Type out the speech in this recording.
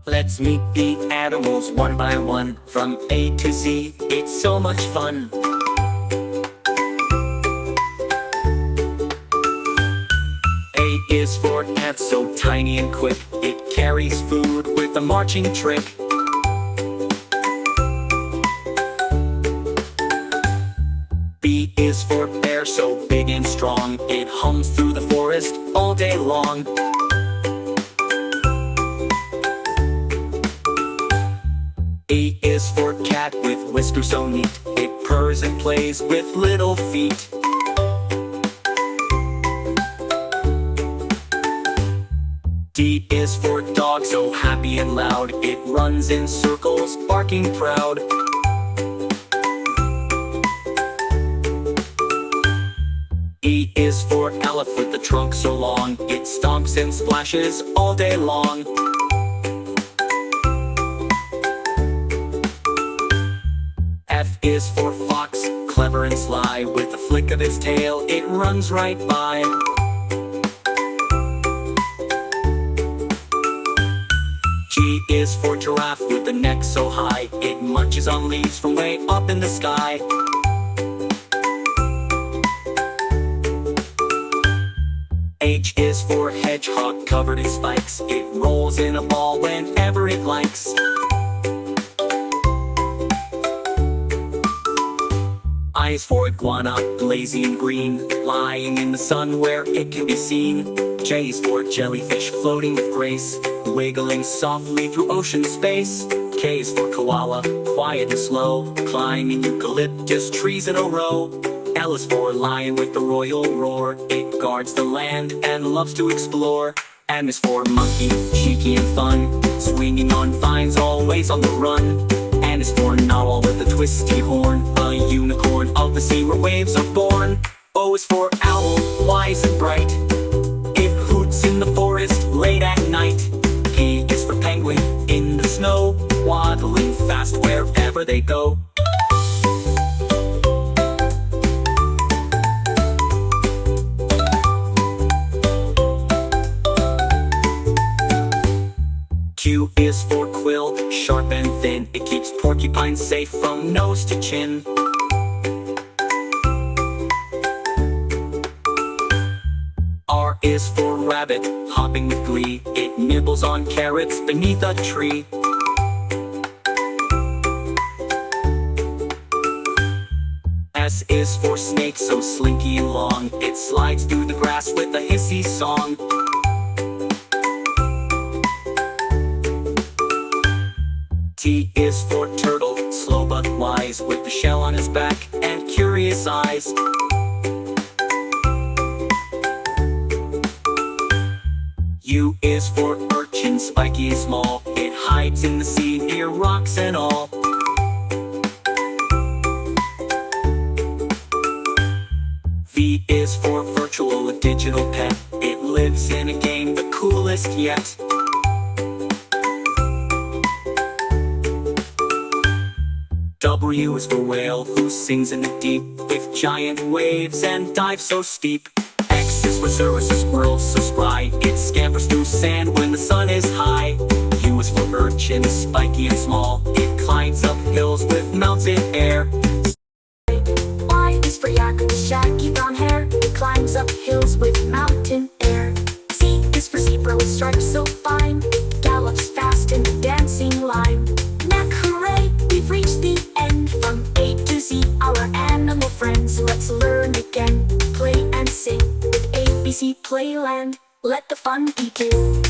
Let's meet the animals one by one, from A to Z, it's so much fun. A is for ant, so tiny and quick, it carries food with a marching trick. B is for bear, so big and strong, it hums through the forest all day long. A is for cat, with whiskers so neat, it purrs and plays with little feet. D is for dog, so happy and loud, it runs in circles, barking proud. E is for elephant, with the trunk so long, it stomps and splashes all day long. F is for fox, clever and sly, with a flick of its tail, it runs right by. G is for giraffe, with the neck so high, it munches on leaves from way up in the sky. H is for hedgehog, covered in spikes, it rolls in a ball whenever it likes. I is for iguana, lazy and green, lying in the sun where it can be seen. J is for jellyfish, floating with grace, wiggling softly through ocean space. K is for koala, quiet and slow, climbing eucalyptus trees in a row. L is for lion, with the royal roar, it guards the land and loves to explore. M is for monkey, cheeky and fun, swinging on vines, always on the run. N is for narwhal, with a twisty horn, a unicorn of the sea where waves are born. O is for owl, wise and bright, it hoots in the forest late at night. P is for penguin, in the snow, waddling fast wherever they go. Q is for quill, sharp and thin, it keeps porcupines safe from nose to chin. R is for rabbit, hopping with glee, it nibbles on carrots beneath a tree. S is for snake, so slinky and long, it slides through the grass with a hissy song. T is for turtle, slow but wise, with the shell on his back and curious eyes. U is for urchin, spiky and small, it hides in the sea near rocks and all. V is for virtual, a digital pet, it lives in a game, the coolest yet. W is for whale, who sings in the deep, with giant waves and dives so steep. X is for cirrus, a squirrel so spry, it scampers through sand when the sun is high. U is for urchin, spiky and small, it climbs up hills with mounts in air. Y is for yak, shaggy brown hair, it climbs up hills with mountain air. Z is for zebra, with stripes so fine, gallops fast in the dancing line. Neck, hooray, we've reached the end, from A to Z, our animal friends. Let's learn again, play and sing, with ABC Playland, let the fun begin.